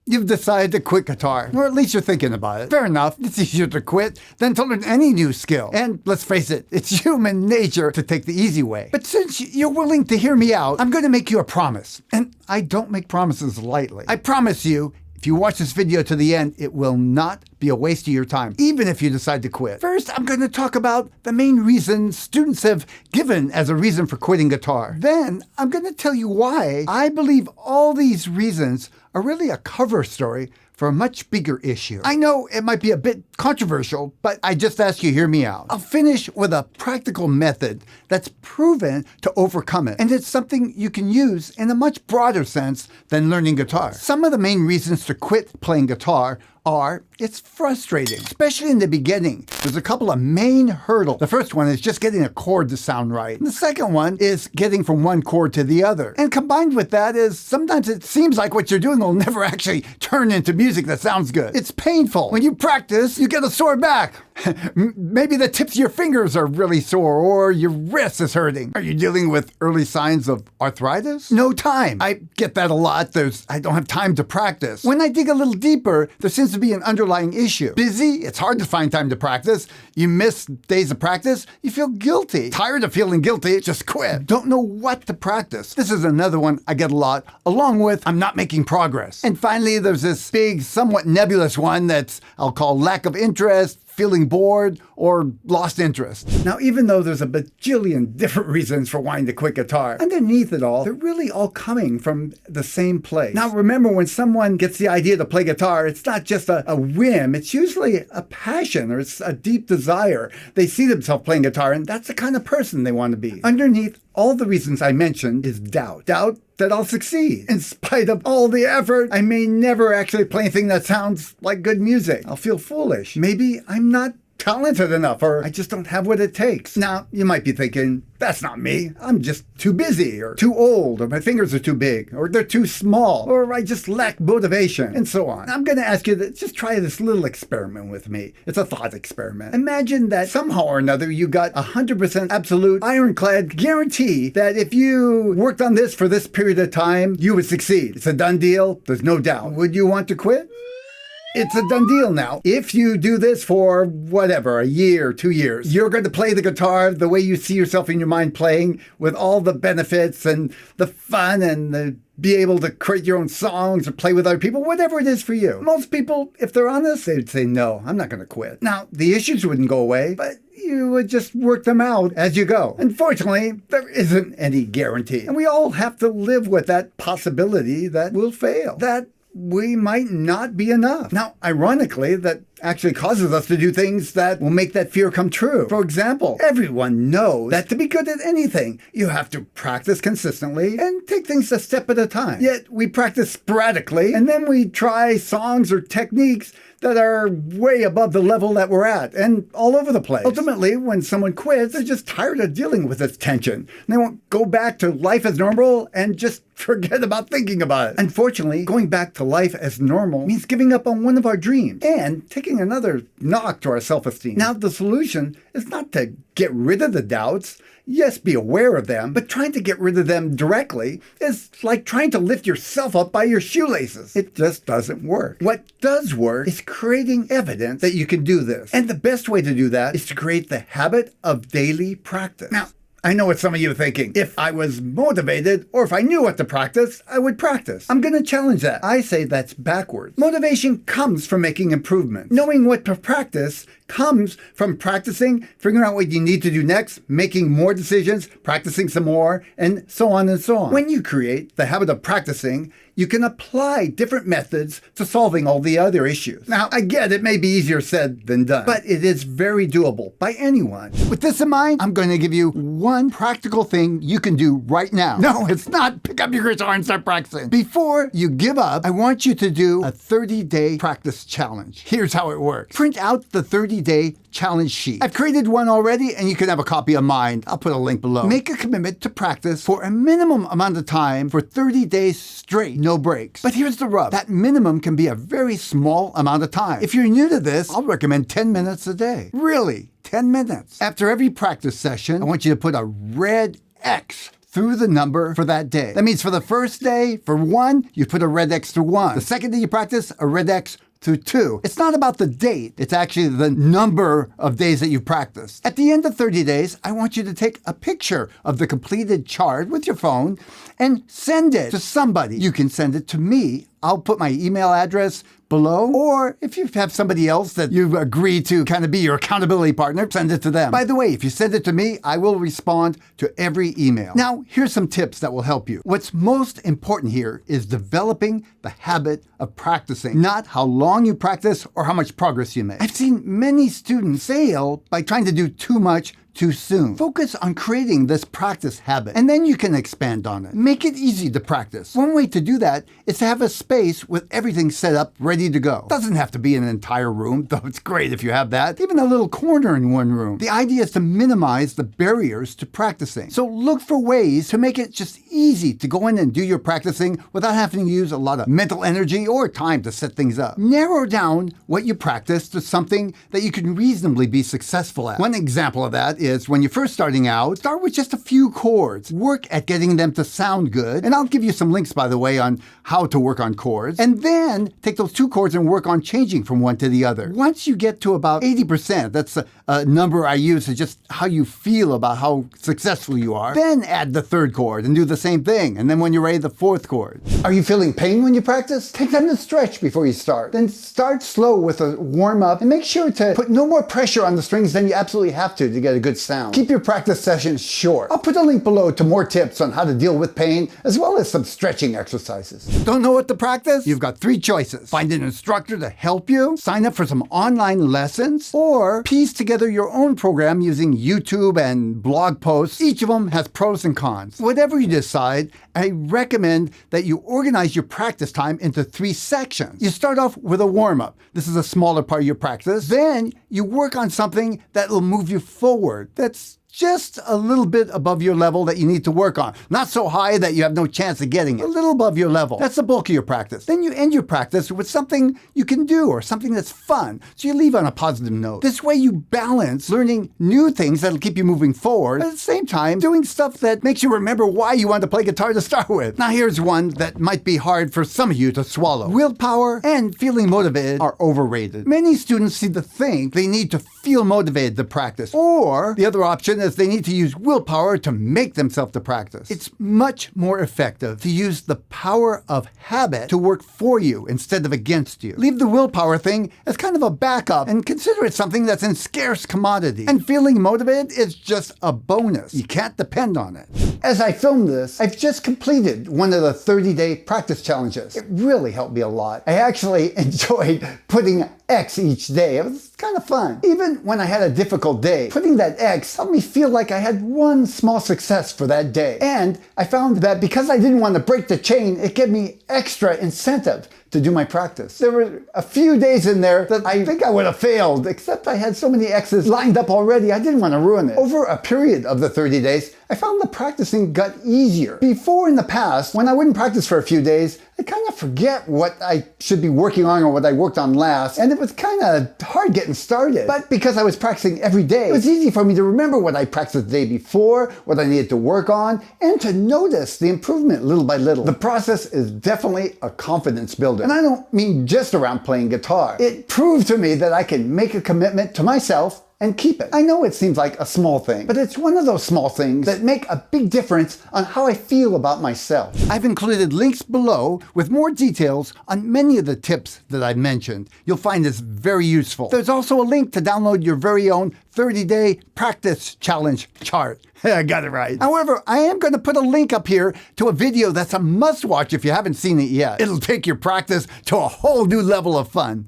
You've decided to quit guitar, or at least you're thinking about it. Fair enough, it's easier to quit than to learn any new skill. And let's face it, it's human nature to take the easy way. But since you're willing to hear me out, I'm going to make you a promise. And I don't make promises lightly. I promise you, if you watch this video to the end, it will not be a waste of your time, even if you decide to quit. First, I'm going to talk about the main reasons students have given as a reason for quitting guitar. Then, I'm going to tell you why I believe all these reasons are really a cover story for a much bigger issue. I know it might be a bit controversial, but I just ask you to hear me out. I'll finish with a practical method that's proven to overcome it, and it's something you can use in a much broader sense than learning guitar. Some of the main reasons to quit playing guitar are it's frustrating, especially in the beginning. There's a couple of main hurdles. The first one is just getting a chord to sound right. And the second one is getting from one chord to the other. And combined with that is sometimes it seems like what you're doing will never actually turn into music that sounds good. It's painful. When you practice, you get a sore back. Maybe the tips of your fingers are really sore or your wrist is hurting. Are you dealing with early signs of arthritis? No time. I get that a lot. I don't have time to practice. When I dig a little deeper, there seems to be an underlying issue. Busy, it's hard to find time to practice. You miss days of practice, you feel guilty. Tired of feeling guilty, just quit. Don't know what to practice. This is another one I get a lot, along with I'm not making progress. And finally, there's this big, somewhat nebulous one that's I'll call lack of interest, feeling bored, or lost interest. Now, even though there's a bajillion different reasons for wanting to quit guitar, underneath it all, they're really all coming from the same place. Now, remember, when someone gets the idea to play guitar, it's not just a whim. It's usually a passion, or it's a deep desire. They see themselves playing guitar, and that's the kind of person they want to be. Underneath all the reasons I mentioned is doubt. Doubt that I'll succeed. In spite of all the effort, I may never actually play anything that sounds like good music. I'll feel foolish. Maybe I'm not talented enough, or I just don't have what it takes. Now, you might be thinking, that's not me. I'm just too busy, or too old, or my fingers are too big, or they're too small, or I just lack motivation, and so on. I'm going to ask you to just try this little experiment with me. It's a thought experiment. Imagine that somehow or another you got 100% absolute ironclad guarantee that if you worked on this for this period of time, you would succeed. It's a done deal. There's no doubt. Would you want to quit? It's a done deal now. If you do this for whatever, a year, 2 years, you're going to play the guitar the way you see yourself in your mind playing, with all the benefits and the fun and the be able to create your own songs or play with other people, whatever it is for you. Most people, if they're honest, they'd say, no, I'm not going to quit. Now, the issues wouldn't go away, but you would just work them out as you go. Unfortunately, there isn't any guarantee. And we all have to live with that possibility that we'll fail, that we might not be enough. Now, ironically, that actually causes us to do things that will make that fear come true. For example, everyone knows that to be good at anything, you have to practice consistently and take things a step at a time. Yet we practice sporadically, and then we try songs or techniques that are way above the level that we're at and all over the place. Ultimately, when someone quits, they're just tired of dealing with this tension. And they won't go back to life as normal and just forget about thinking about it. Unfortunately, going back to life as normal means giving up on one of our dreams and taking another knock to our self-esteem. Now, the solution is not to get rid of the doubts. Yes, be aware of them, but trying to get rid of them directly is like trying to lift yourself up by your shoelaces. It just doesn't work. What does work is creating evidence that you can do this. And the best way to do that is to create the habit of daily practice. Now, I know what some of you are thinking. If I was motivated, or if I knew what to practice, I would practice. I'm going to challenge that. I say that's backwards. Motivation comes from making improvements. Knowing what to practice comes from practicing, figuring out what you need to do next, making more decisions, practicing some more, and so on and so on. When you create the habit of practicing, you can apply different methods to solving all the other issues. Now, I get it may be easier said than done, but it is very doable by anyone. With this in mind, I'm going to give you one practical thing you can do right now. No, it's not pick up your guitar and start practicing. Before you give up, I want you to do a 30-day practice challenge. Here's how it works. Print out the 30-day challenge sheet. I've created one already, and you can have a copy of mine. I'll put a link below. Make a commitment to practice for a minimum amount of time for 30 days straight, no breaks. But here's the rub. That minimum can be a very small amount of time. If you're new to this, I'll recommend 10 minutes a day. Really, 10 minutes. After every practice session, I want you to put a red X through the number for that day. That means for the first day, for 1, you put a red X through 1. The second day you practice, a red X through 2. It's not about the date. It's actually the number of days that you've practiced. At the end of 30 days, I want you to take a picture of the completed chart with your phone and send it to somebody. You can send it to me. I'll put my email address below, or if you have somebody else that you've agreed to kind of be your accountability partner, send it to them. By the way, if you send it to me, I will respond to every email. Now, here's some tips that will help you. What's most important here is developing the habit of practicing, not how long you practice or how much progress you make. I've seen many students fail by trying to do too much too soon. Focus on creating this practice habit, and then you can expand on it. Make it easy to practice. One way to do that is to have a space with everything set up, ready to go. Doesn't have to be an entire room, though it's great if you have that. Even a little corner in one room. The idea is to minimize the barriers to practicing. So look for ways to make it just easy to go in and do your practicing without having to use a lot of mental energy or time to set things up. Narrow down what you practice to something that you can reasonably be successful at. One example of that is when you're first starting out, start with just a few chords. Work at getting them to sound good. And I'll give you some links, by the way, on how to work on chords. And then take those 2 chords and work on changing from one to the other. Once you get to about 80%, that's a number I use to just how you feel about how successful you are, then add the 3rd chord and do the same thing. And then when you're ready, the 4th chord. Are you feeling pain when you practice? Take time to stretch before you start. Then start slow with a warm-up and make sure to put no more pressure on the strings than you absolutely have to get a good sound. Keep your practice sessions short. I'll put a link below to more tips on how to deal with pain, as well as some stretching exercises. Don't know what to practice? You've got 3 choices. Find an instructor to help you, sign up for some online lessons, or piece together your own program using YouTube and blog posts. Each of them has pros and cons. Whatever you decide, I recommend that you organize your practice time into 3 sections. You start off with a warm-up. This is a smaller part of your practice. Then you work on something that will move you forward. That's just a little bit above your level that you need to work on. Not so high that you have no chance of getting it. A little above your level. That's the bulk of your practice. Then you end your practice with something you can do or something that's fun. So you leave on a positive note. This way you balance learning new things that'll keep you moving forward, but at the same time doing stuff that makes you remember why you wanted to play guitar to start with. Now here's one that might be hard for some of you to swallow. Willpower and feeling motivated are overrated. Many students seem to think they need to feel motivated to practice, or the other option is they need to use willpower to make themselves to practice. It's much more effective to use the power of habit to work for you instead of against you. Leave the willpower thing as kind of a backup and consider it something that's in scarce commodity. And feeling motivated is just a bonus. You can't depend on it. As I film this, I've just completed one of the 30-day practice challenges. It really helped me a lot. I actually enjoyed putting X each day. It was kind of fun. Even when I had a difficult day, putting that X helped me feel like I had one small success for that day. And I found that because I didn't want to break the chain, it gave me extra incentive to do my practice. There were a few days in there that I think I would have failed, except I had so many X's lined up already, I didn't want to ruin it. Over a period of the 30 days, I found the practicing got easier. Before in the past, when I wouldn't practice for a few days, I kind of forget what I should be working on or what I worked on last, and it was kind of hard getting started. But because I was practicing every day, it was easy for me to remember what I practiced the day before, what I needed to work on, and to notice the improvement little by little. The process is definitely a confidence builder. And I don't mean just around playing guitar. It proved to me that I can make a commitment to myself and keep it. I know it seems like a small thing, but it's one of those small things that make a big difference on how I feel about myself. I've included links below with more details on many of the tips that I've mentioned. You'll find this very useful. There's also a link to download your very own 30-day practice challenge chart. I got it right. However, I am going to put a link up here to a video that's a must-watch if you haven't seen it yet. It'll take your practice to a whole new level of fun.